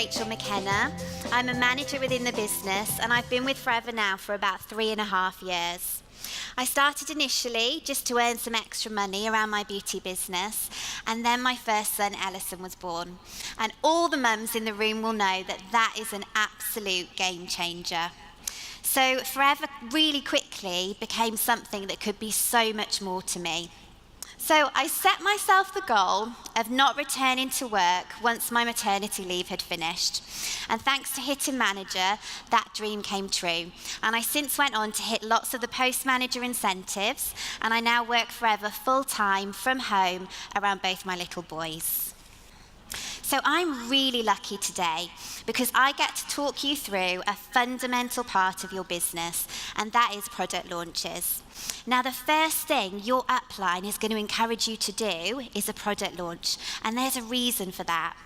McKenna. I'm a manager within the business and I've been with Forever now for about 3.5 years. I started initially just to earn some extra money around my beauty business, and then my first son Ellison was born. And all the mums in the room will know that that is an absolute game changer. So Forever really quickly became something that could be so much more to me. So I set myself the goal of not returning to work once my maternity leave had finished. And thanks to hitting manager, that dream came true. And I since went on to hit lots of the post-manager incentives, and I now work Forever full-time from home around both my little boys. So I'm really lucky today because I get to talk you through a fundamental part of your business, and that is product launches. Now, the first thing your upline is going to encourage you to do is a product launch, and there's a reason for that.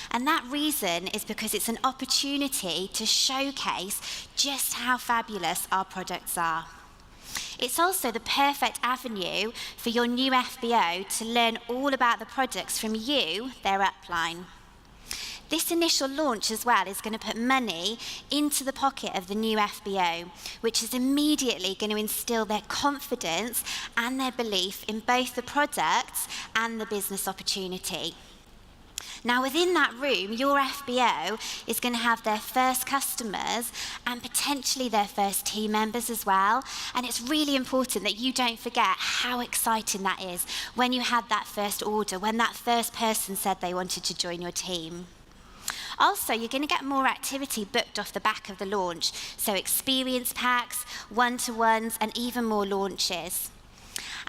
And that reason is because it's an opportunity to showcase just how fabulous our products are. It's also the perfect avenue for your new FBO to learn all about the products from you, their upline. This initial launch as well is going to put money into the pocket of the new FBO, which is immediately going to instill their confidence and their belief in both the products and the business opportunity. Now, within that room, your FBO is going to have their first customers and potentially their first team members as well. And it's really important that you don't forget how exciting that is when you had that first order, when that first person said they wanted to join your team. Also, you're going to get more activity booked off the back of the launch, so experience packs, one-to-ones, and even more launches.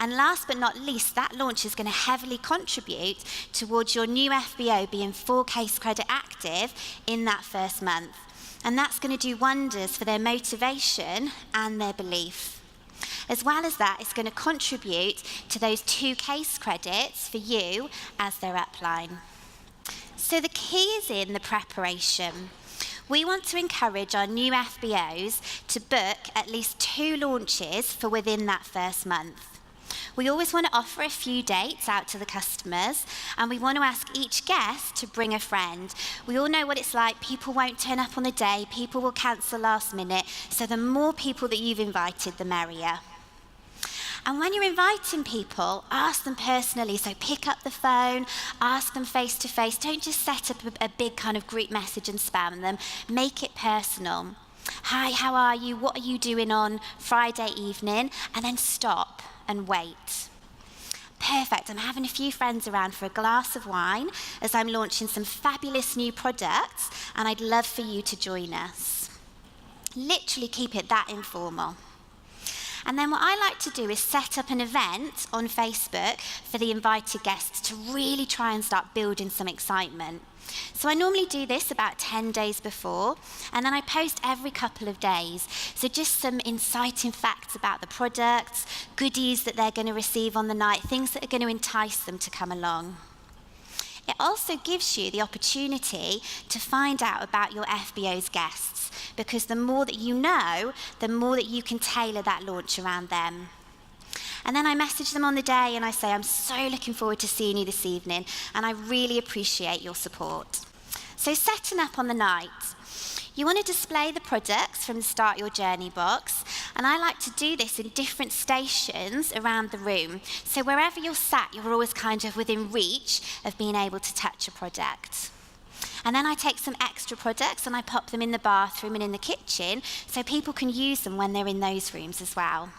And last but not least, that launch is going to heavily contribute towards your new FBO being full case credit active in that first month. And that's going to do wonders for their motivation and their belief. As well as that, it's going to contribute to those 2 case credits for you as their upline. So the key is in the preparation. We want to encourage our new FBOs to book at least 2 launches for within that first month. We always want to offer a few dates out to the customers, and we want to ask each guest to bring a friend. We all know what it's like. People won't turn up on the day. People will cancel last minute. So the more people that you've invited, the merrier. And when you're inviting people, ask them personally. So pick up the phone, ask them face to face. Don't just set up a big kind of group message and spam them. Make it personal. Hi, how are you? What are you doing on Friday evening? And then stop and wait. Perfect, I'm having a few friends around for a glass of wine as I'm launching some fabulous new products, and I'd love for you to join us. Literally keep it that informal. And then what I like to do is set up an event on Facebook for the invited guests to really try and start building some excitement. So I normally do this about 10 days before, and then I post every couple of days. So just some inciting facts about the products, goodies that they're going to receive on the night, things that are going to entice them to come along. It also gives you the opportunity to find out about your FBO's guests, because the more that you know, the more that you can tailor that launch around them. And then I message them on the day and I say, I'm so looking forward to seeing you this evening, and I really appreciate your support. So setting up on the night. You want to display the products from the Start Your Journey box, and I like to do this in different stations around the room. So wherever you're sat, you're always kind of within reach of being able to touch a product. And then I take some extra products and I pop them in the bathroom and in the kitchen so people can use them when they're in those rooms as well.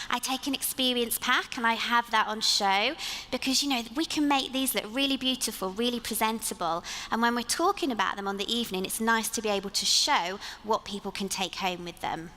I take an experience pack and I have that on show because, we can make these look really beautiful, really presentable. And when we're talking about them on the evening, it's nice to be able to show what people can take home with them.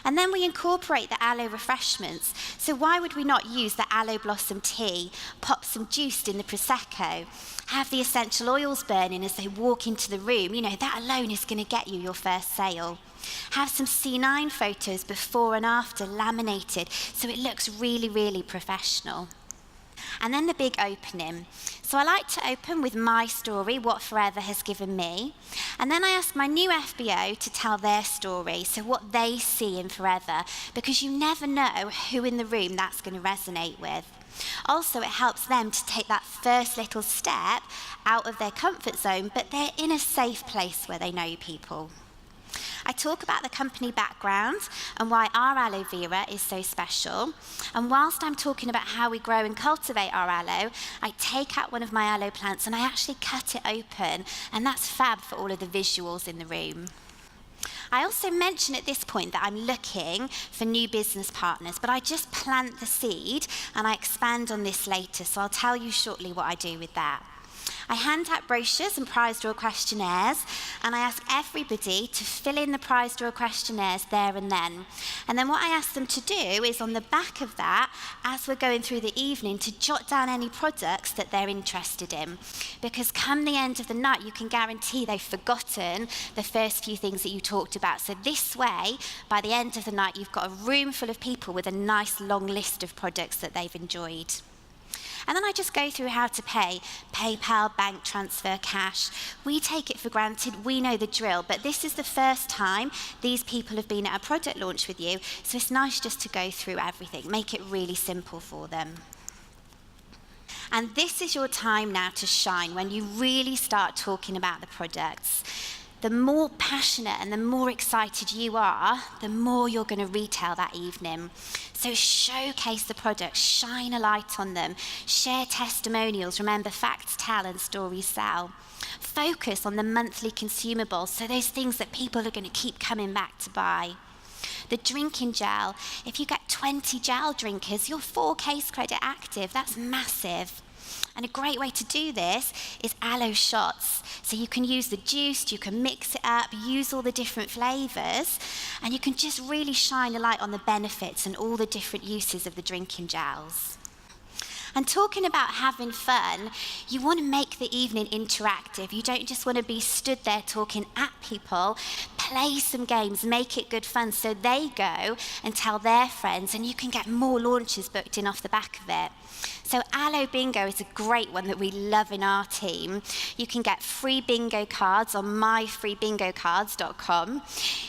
And then we incorporate the aloe refreshments. So why would we not use the aloe blossom tea, pop some juice in the Prosecco, have the essential oils burning as they walk into the room? That alone is going to get you your first sale. Have some C9 photos before and after laminated so it looks really, really professional. And then the big opening. So I like to open with my story, what Forever has given me. And then I ask my new FBO to tell their story, so what they see in Forever, because you never know who in the room that's going to resonate with. Also, it helps them to take that first little step out of their comfort zone, but they're in a safe place where they know people. I talk about the company background and why our aloe vera is so special. And whilst I'm talking about how we grow and cultivate our aloe, I take out one of my aloe plants and I actually cut it open. And that's fab for all of the visuals in the room. I also mention at this point that I'm looking for new business partners, but I just plant the seed and I expand on this later, so I'll tell you shortly what I do with that. I hand out brochures and prize draw questionnaires, and I ask everybody to fill in the prize draw questionnaires there and then. And then what I ask them to do is on the back of that, as we're going through the evening, to jot down any products that they're interested in. Because come the end of the night, you can guarantee they've forgotten the first few things that you talked about. So this way, by the end of the night, you've got a room full of people with a nice long list of products that they've enjoyed. And then I just go through how to pay. PayPal, bank transfer, cash. We take it for granted, we know the drill, but this is the first time these people have been at a product launch with you, so it's nice just to go through everything, make it really simple for them. And this is your time now to shine, when you really start talking about the products. The more passionate and the more excited you are, the more you're going to retail that evening. So showcase the products, shine a light on them, share testimonials. Remember, facts tell and stories sell. Focus on the monthly consumables, so those things that people are going to keep coming back to buy. The drinking gel, if you get 20 gel drinkers, you're 4 case credit active. That's massive. And a great way to do this is aloe shots. So you can use the juice, you can mix it up, use all the different flavors, and you can just really shine a light on the benefits and all the different uses of the drinking gels. And talking about having fun, you want to make the evening interactive. You don't just want to be stood there talking at people. Play some games, make it good fun, so they go and tell their friends, and you can get more launches booked in off the back of it. So Aloe Bingo is a great one that we love in our team. You can get free bingo cards on myfreebingocards.com.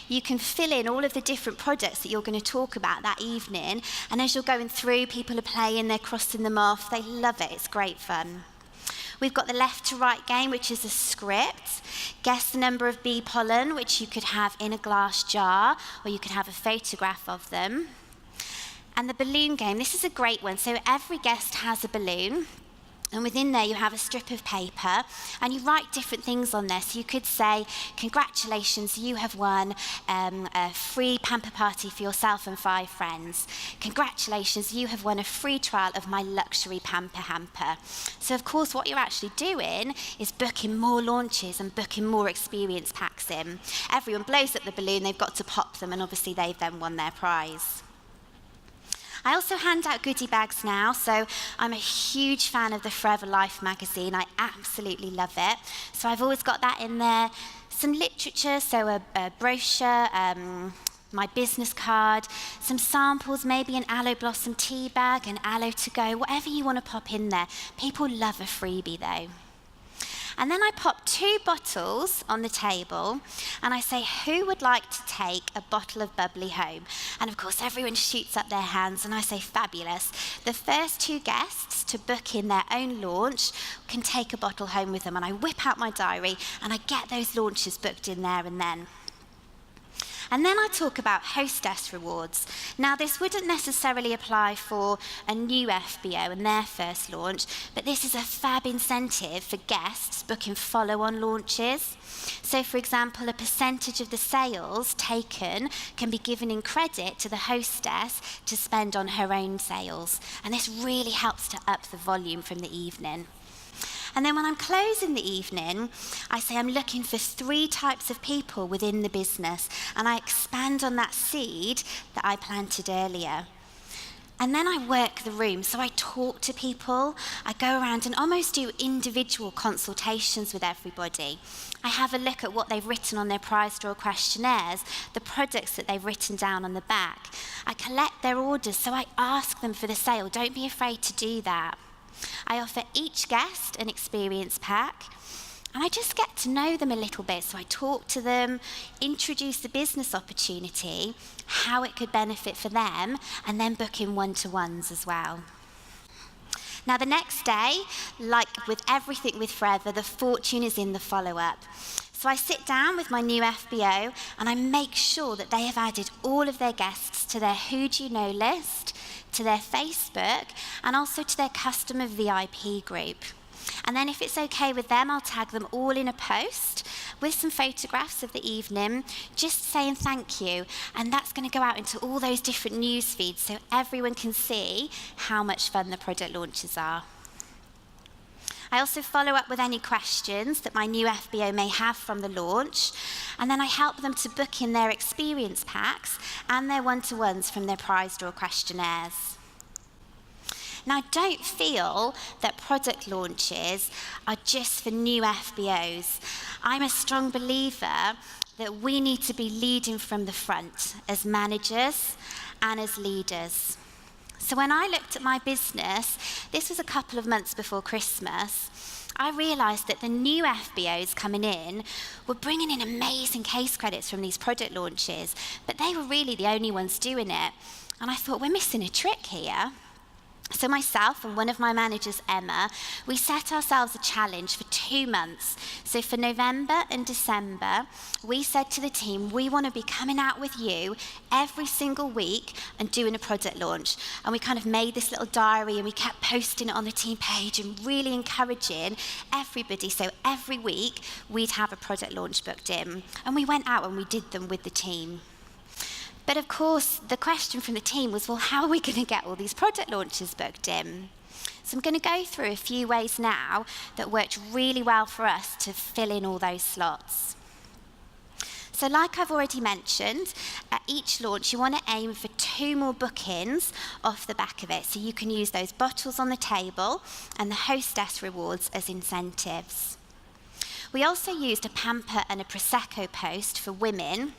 You can fill in all of the different products that you're going to talk about that evening, and as you're going through, people are playing, they're crossing them off. They love it, it's great fun. We've got the left to right game, which is a script. Guess the number of bee pollen, which you could have in a glass jar, or you could have a photograph of them. And the balloon game, this is a great one. So every guest has a balloon, and within there you have a strip of paper, and you write different things on there. So you could say, congratulations, you have won a free pamper party for yourself and 5 friends. Congratulations, you have won a free trial of my luxury pamper hamper. So of course what you're actually doing is booking more launches and booking more experience packs in. Everyone blows up the balloon, they've got to pop them, and obviously they've then won their prize. I also hand out goodie bags now, so I'm a huge fan of the Forever Life magazine. I absolutely love it. So I've always got that in there. Some literature, so a brochure, my business card, some samples, maybe an aloe blossom tea bag, an aloe to go, whatever you want to pop in there. People love a freebie though. And then I pop 2 bottles on the table, and I say, who would like to take a bottle of bubbly home? And of course, everyone shoots up their hands, and I say, fabulous. The first 2 guests to book in their own launch can take a bottle home with them, and I whip out my diary, and I get those launches booked in there and then. And then I talk about hostess rewards. Now, this wouldn't necessarily apply for a new FBO and their first launch, but this is a fab incentive for guests booking follow-on launches. So, for example, a percentage of the sales taken can be given in credit to the hostess to spend on her own sales. And this really helps to up the volume from the evening. And then when I'm closing the evening, I say I'm looking for 3 types of people within the business, and I expand on that seed that I planted earlier. And then I work the room, so I talk to people, I go around and almost do individual consultations with everybody. I have a look at what they've written on their prize draw questionnaires, the products that they've written down on the back. I collect their orders, so I ask them for the sale. Don't be afraid to do that. I offer each guest an experience pack, and I just get to know them a little bit. So I talk to them, introduce the business opportunity, how it could benefit for them, and then book in one-to-ones as well. Now, the next day, like with everything with Forever, the fortune is in the follow-up. So I sit down with my new FBO and I make sure that they have added all of their guests to their Who Do You Know list, to their Facebook, and also to their customer VIP group. And then if it's okay with them, I'll tag them all in a post with some photographs of the evening, just saying thank you. And that's going to go out into all those different news feeds so everyone can see how much fun the product launches are. I also follow up with any questions that my new FBO may have from the launch, and then I help them to book in their experience packs and their one-to-ones from their prize draw questionnaires. Now, don't feel that product launches are just for new FBOs. I'm a strong believer that we need to be leading from the front as managers and as leaders. So when I looked at my business, this was a couple of months before Christmas, I realised that the new FBOs coming in were bringing in amazing case credits from these product launches, but they were really the only ones doing it. And I thought, we're missing a trick here. So myself and one of my managers, Emma, we set ourselves a challenge for 2 months. So for November and December, we said to the team, we want to be coming out with you every single week and doing a product launch. And we kind of made this little diary and we kept posting it on the team page and really encouraging everybody. So every week, we'd have a product launch booked in. And we went out and we did them with the team. But of course, the question from the team was, well, how are we going to get all these product launches booked in? So I'm going to go through a few ways now that worked really well for us to fill in all those slots. So like I've already mentioned, at each launch, you want to aim for 2 more bookings off the back of it. So you can use those bottles on the table and the hostess rewards as incentives. We also used a pamper and a Prosecco post for women.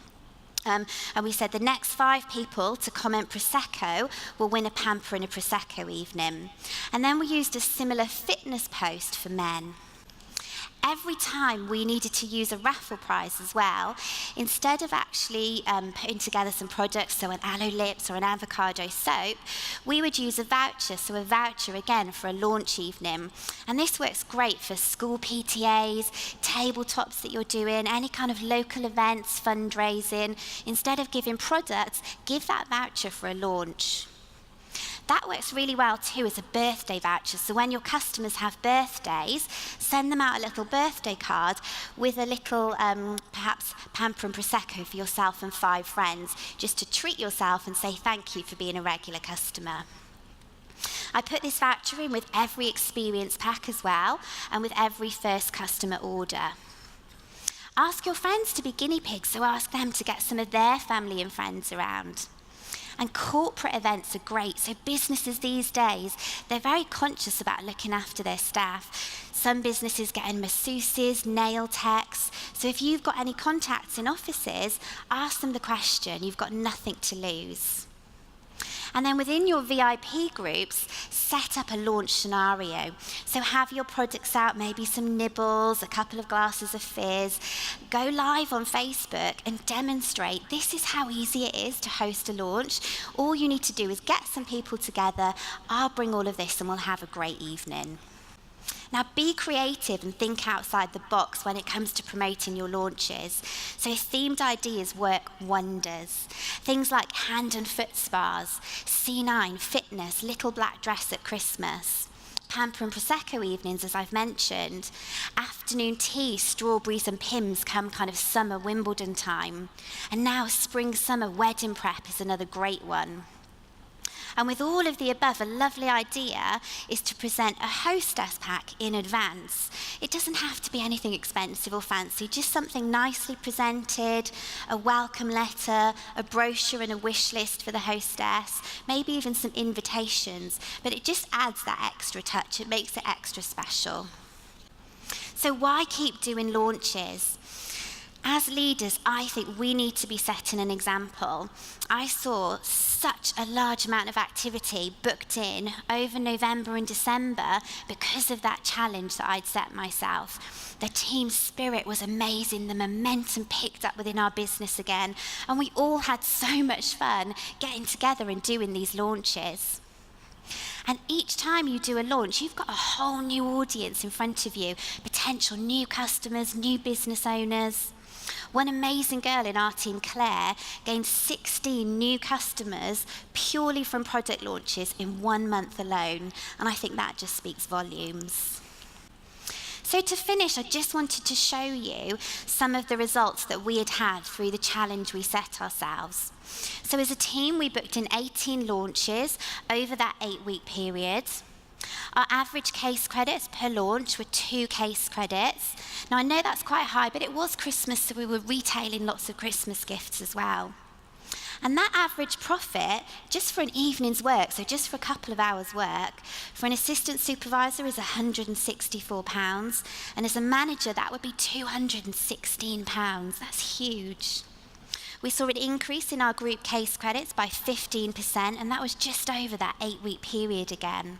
And we said the next 5 people to comment Prosecco will win a pamper and a Prosecco evening. And then we used a similar fitness post for men. Every time we needed to use a raffle prize as well, instead of actually putting together some products, so an aloe lips or an avocado soap, we would use a voucher, so a voucher again for a launch evening. And this works great for school PTAs, tabletops that you're doing, any kind of local events, fundraising. Instead of giving products, give that voucher for a launch. That works really well too as a birthday voucher. So when your customers have birthdays, send them out a little birthday card with a little, perhaps, pamper and Prosecco for yourself and 5 friends, just to treat yourself and say thank you for being a regular customer. I put this voucher in with every experience pack as well, and with every first customer order. Ask your friends to be guinea pigs, so ask them to get some of their family and friends around. And corporate events are great. So businesses these days, they're very conscious about looking after their staff. Some businesses get in masseuses, nail techs. So if you've got any contacts in offices, ask them the question. You've got nothing to lose. And then within your VIP groups, set up a launch scenario. So have your products out, maybe some nibbles, a couple of glasses of fizz. Go live on Facebook and demonstrate this is how easy it is to host a launch. All you need to do is get some people together. I'll bring all of this and we'll have a great evening. Now, be creative and think outside the box when it comes to promoting your launches. So themed ideas work wonders. Things like hand and foot spas, C9 fitness, little black dress at Christmas, pamper and Prosecco evenings, as I've mentioned, afternoon tea, strawberries and Pims come kind of summer Wimbledon time. And now spring-summer wedding prep is another great one. And with all of the above, a lovely idea is to present a hostess pack in advance. It doesn't have to be anything expensive or fancy, just something nicely presented, a welcome letter, a brochure and a wish list for the hostess, maybe even some invitations, but it just adds that extra touch. It makes it extra special. So why keep doing launches? As leaders, I think we need to be setting an example. I saw such a large amount of activity booked in over November and December because of that challenge that I'd set myself. The team spirit was amazing. The momentum picked up within our business again. And we all had so much fun getting together and doing these launches. And each time you do a launch, you've got a whole new audience in front of you, potential new customers, new business owners. One amazing girl in our team, Claire, gained 16 new customers purely from product launches in 1 month alone. And I think that just speaks volumes. So to finish, I just wanted to show you some of the results that we had through the challenge we set ourselves. So as a team, we booked in 18 launches over that 8-week period. Our average case credits per launch were 2 case credits. Now I know that's quite high, but it was Christmas, so we were retailing lots of Christmas gifts as well. And that average profit, just for an evening's work, so just for a couple of hours' work, for an assistant supervisor is £164, and as a manager, that would be £216. That's huge. We saw an increase in our group case credits by 15%, and that was just over that 8-week period again.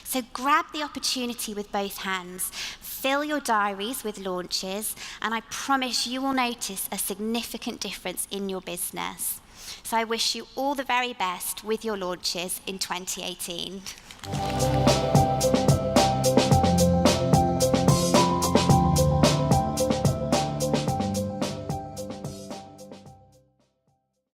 So grab the opportunity with both hands, fill your diaries with launches, and I promise you will notice a significant difference in your business. So I wish you all the very best with your launches in 2018.